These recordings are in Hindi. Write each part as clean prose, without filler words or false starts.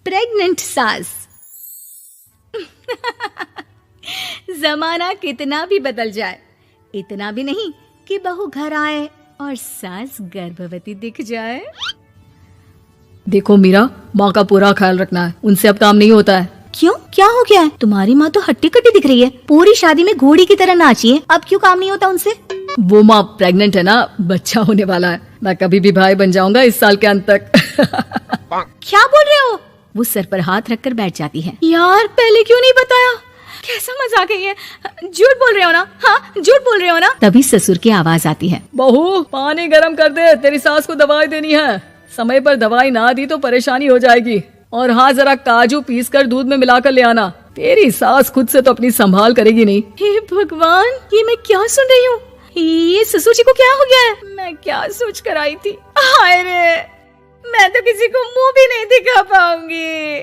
प्रेग्नेंट सास। जमाना कितना भी बदल जाए, इतना भी नहीं कि बहू घर आए और सास गर्भवती दिख जाए। देखो मीरा, माँ का पूरा ख्याल रखना है, उनसे अब काम नहीं होता है। क्यों, क्या हो गया है? तुम्हारी माँ तो हट्टी कट्टी दिख रही है, पूरी शादी में घोड़ी की तरह नाची है, अब क्यों काम नहीं होता उनसे? वो माँ प्रेग्नेंट है ना, बच्चा होने वाला है, मैं कभी भी भाई बन जाऊंगा इस साल के अंत तक। क्या बोल रहे हो? वो सर पर हाथ रखकर बैठ जाती है। यार पहले क्यों नहीं बताया? कैसा मजाक है ये? झूठ बोल रहे हो ना? हाँ, झूठ बोल रहे हो ना? तभी ससुर की आवाज आती है। बहू पानी गर्म कर दे, तेरी सास को दवाई देनी है। समय पर दवाई ना दी तो परेशानी हो जाएगी। और हाँ, जरा काजू पीस कर दूध में मिलाकर ले आना, तेरी सास खुद से तो अपनी संभाल करेगी नहीं। हे भगवान, ये मैं क्या सुन रही हूँ? ये ससुर जी को क्या हो गया है? मैं क्या सोच कर आई थी? हाय रे, मैं तो किसी को मुंह भी नहीं दिखा पाऊंगी।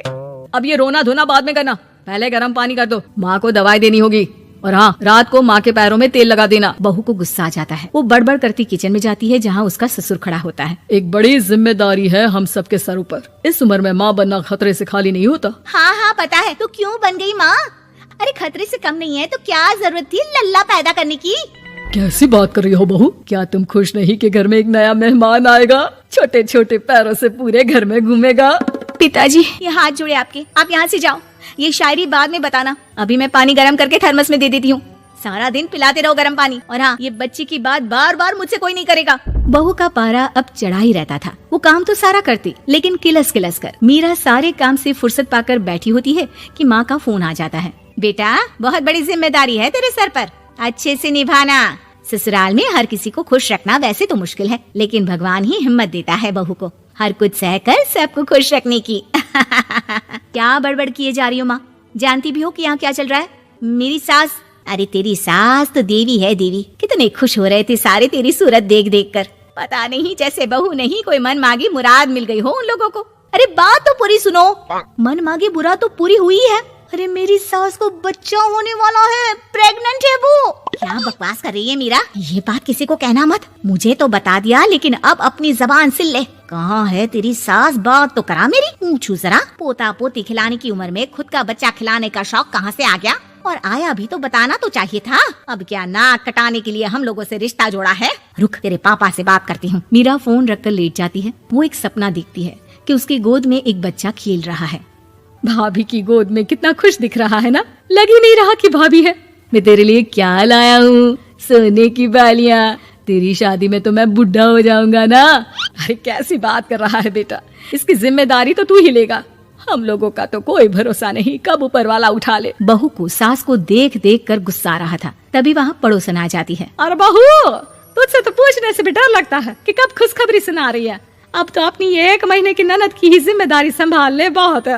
अब ये रोना धोना बाद में करना, पहले गर्म पानी कर दो, माँ को दवाई देनी होगी। और हाँ, रात को माँ के पैरों में तेल लगा देना। बहू को गुस्सा आ जाता है, वो बड़बड़ करती किचन में जाती है जहाँ उसका ससुर खड़ा होता है। एक बड़ी जिम्मेदारी है हम सबके सर ऊपर, इस उम्र में माँ बनना खतरे से खाली नहीं होता। हाँ हाँ पता है, तो क्यों बन गई माँ? अरे खतरे से कम नहीं है तो क्या जरूरत थी लल्ला पैदा करने की? कैसी बात कर रही हो बहू? क्या तुम खुश नहीं कि घर में एक नया मेहमान आएगा, छोटे छोटे पैरों से पूरे घर में घूमेगा? पिताजी ये हाथ जोड़े आपके, आप यहाँ से जाओ, ये शायरी बाद में बताना, अभी मैं पानी गरम करके थर्मस में दे देती हूँ। सारा दिन पिलाते रहो गरम पानी। और हाँ, ये बच्ची की बात बार बार मुझसे कोई नहीं करेगा। बहू का पारा अब चढ़ा ही रहता था, वो काम तो सारा करती, लेकिन किलस किलस कर। मीरा सारे काम से फुर्सत पाकर बैठी होती है कि माँ का फोन आ जाता है। बेटा बहुत बड़ी जिम्मेदारी है तेरे सर पर, अच्छे से निभाना। ससुराल में हर किसी को खुश रखना वैसे तो मुश्किल है, लेकिन भगवान ही हिम्मत देता है बहू को हर कुछ सहकर सबको खुश रखने की। क्या बड़बड़ किए जा रही हो माँ? जानती भी हो कि यहाँ क्या चल रहा है? मेरी सास, अरे तेरी सास तो देवी है देवी। कितने खुश हो रहे थे सारे तेरी सूरत देख देख कर। पता नहीं जैसे बहू नहीं कोई मन मांगी मुराद मिल गई हो उन लोगों को। अरे बात तो पूरी सुनो, मन मांगी बुरा तो पूरी हुई है। अरे मेरी सास को बच्चा होने वाला है, प्रेग्नेंट है वो। क्या बकवास कर रही है मीरा? ये बात किसी को कहना मत। मुझे तो बता दिया, लेकिन अब अपनी जबान सिल ले। कहाँ है तेरी सास? बात तो करा मेरी। पूछू जरा, पोता पोती खिलाने की उम्र में खुद का बच्चा खिलाने का शौक कहाँ से आ गया? और आया भी तो बताना तो चाहिए था। अब क्या नाक कटाने के लिए हम लोगों से रिश्ता जोड़ा है? रुक, तेरे पापा से बात करती हूँ। मीरा फोन रखकर लेट जाती है। वो एक सपना देखती है कि उसकी गोद में एक बच्चा खेल रहा है। भाभी की गोद में कितना खुश दिख रहा है ना, लग ही नहीं रहा कि भाभी है। मैं तेरे लिए क्या लाया हूँ, सोने की बालियाँ। तेरी शादी में तो मैं बुढ़ा हो जाऊंगा ना। अरे कैसी बात कर रहा है बेटा, इसकी जिम्मेदारी तो तू ही लेगा। हम लोगों का तो कोई भरोसा नहीं, कब ऊपर वाला उठा ले। बहू को सास को देख देख कर गुस्सा आ रहा था, तभी वहाँ पड़ोसन आ जाती है। अरे बहू, तुझसे तो पूछने से भी डर लगता है कि कब खुशखबरी सुना रही है। अब तो अपनी 1 महीने की ननद की ही जिम्मेदारी संभाल ले, बहुत है।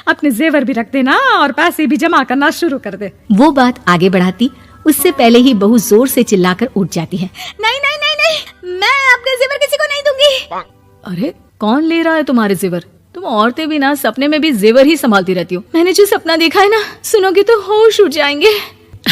अपने जेवर भी रख देना और पैसे भी जमा करना शुरू कर दे। वो बात आगे बढ़ाती उससे पहले ही बहू जोर से चिल्लाकर उठ जाती है। नहीं नहीं नहीं नहीं, मैं अपने जेवर किसी को नहीं दूंगी। अरे कौन ले रहा है तुम्हारे जेवर? तुम औरतें भी ना सपने में भी जेवर ही संभालती रहती हो। मैंने जो सपना देखा है ना, सुनोगे तो होश उड़ जाएंगे।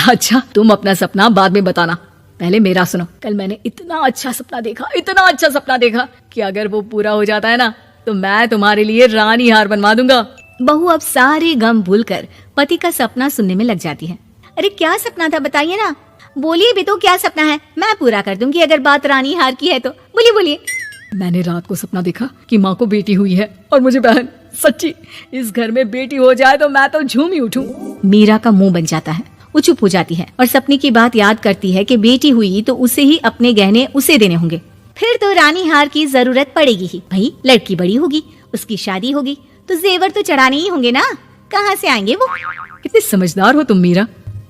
अच्छा, तुम अपना सपना बाद में बताना, पहले मेरा सुनो। कल मैंने इतना अच्छा सपना देखा, इतना अच्छा सपना देखा कि अगर वो पूरा हो जाता है ना तो मैं तुम्हारे लिए रानी हार बनवा दूंगा। बहू अब सारे गम भूलकर पति का सपना सुनने में लग जाती है। अरे क्या सपना था बताइए ना, बोलिए भी तो, क्या सपना है? मैं पूरा कर दूंगी अगर बात रानी हार की है तो। बोलिए बोलिए। मैंने रात को सपना देखा कि माँ को बेटी हुई है और मुझे बहन। सच्ची, इस घर में बेटी हो जाए तो मैं तो झूम ही उठूं। मीरा का मुंह बन जाता है, वो चुप हो जाती है और सपने की बात याद करती है कि बेटी हुई तो उसे ही अपने गहने उसे देने होंगे। फिर तो रानी हार की जरूरत पड़ेगी ही। भाई लड़की बड़ी होगी, उसकी शादी होगी तो जेवर तो चढ़ाने ही होंगे ना, कहाँ से आएंगे वो? कितनी समझदार हो तुम मीरा।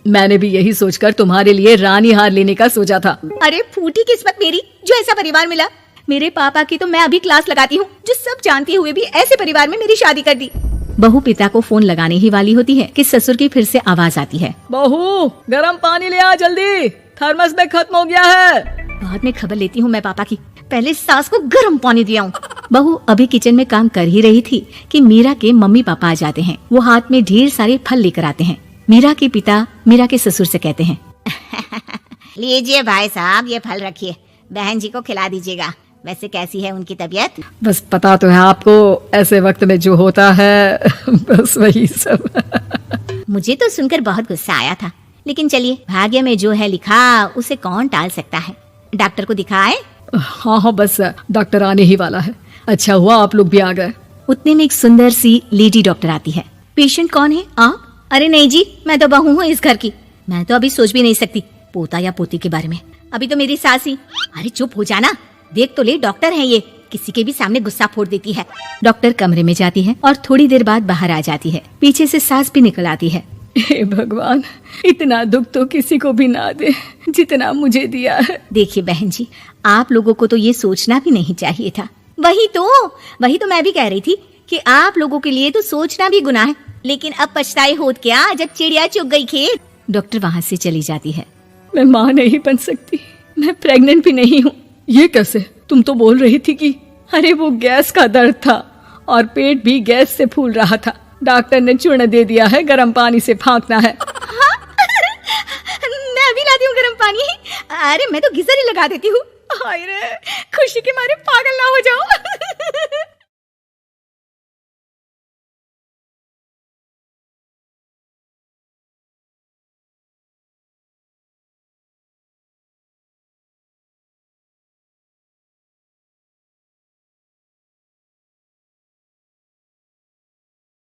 मैंने भी यही सोचकर तुम्हारे लिए रानी हार लेने का सोचा था। अरे फूटी किस्मत मेरी जो ऐसा परिवार मिला। मेरे पापा की तो मैं अभी क्लास लगाती हूँ, जो सब जानते हुए भी ऐसे परिवार में मेरी शादी कर दी। बहू पिता को फोन लगाने ही वाली होती है कि ससुर की फिर से आवाज आती है। बहू गरम पानी ले आ जल्दी, थर्मस में खत्म हो गया है। बाद में खबर लेती हूँ मैं पापा की, पहले सास को गर्म पानी दिया हूँ। बहू अभी किचन में काम कर ही रही थी कि मीरा के मम्मी पापा आ जाते हैं। वो हाथ में ढेर सारे फल लेकर आते हैं। मीरा के पिता मीरा के ससुर से कहते हैं, लीजिए भाई साहब, ये फल रखिए, बहन जी को खिला दीजिएगा। वैसे कैसी है उनकी तबीयत? बस पता तो है आपको, ऐसे वक्त में जो होता है बस वही सब। मुझे तो सुनकर बहुत गुस्सा आया था, लेकिन चलिए, भाग्य में जो है लिखा उसे कौन टाल सकता है। डॉक्टर को दिखाए? हाँ हाँ, बस डॉक्टर आने ही वाला है। अच्छा हुआ आप लोग भी आ गए। उतने में एक सुंदर सी लेडी डॉक्टर आती है। पेशेंट कौन है आप? अरे नहीं जी, मैं तो बहू हूँ इस घर की। मैं तो अभी सोच भी नहीं सकती पोता या पोती के बारे में। अभी तो मेरी सास ही। अरे चुप हो जाना, देख तो ले, डॉक्टर है ये, किसी के भी सामने गुस्सा फोड़ देती है। डॉक्टर कमरे में जाती है और थोड़ी देर बाद बाहर आ जाती है। पीछे से सास भी निकल आती है। हे भगवान, इतना दुख तो किसी को भी ना दे जितना मुझे दिया है। देखिए बहन जी, आप लोगों को तो ये सोचना भी नहीं चाहिए था। वही तो मैं भी कह रही थी कि आप लोगों के लिए तो सोचना भी गुनाह है, लेकिन अब पछताए होत क्या जब चिड़िया चुग गई खेत। डॉक्टर वहाँ से चली जाती है। मैं माँ नहीं बन सकती, मैं प्रेग्नेंट भी नहीं हूँ। ये कैसे? तुम तो बोल रही थी कि अरे वो गैस का दर्द था और पेट भी गैस से फूल रहा था। डॉक्टर ने चूर्ण दे दिया है, गर्म पानी से फाँकना है। हाँ? मैं अभी लाती हूँ गर्म पानी। अरे मैं तो गीजर ही लगा देती हूँ। हाय रे, खुशी के मारे पागल ना हो जाओ।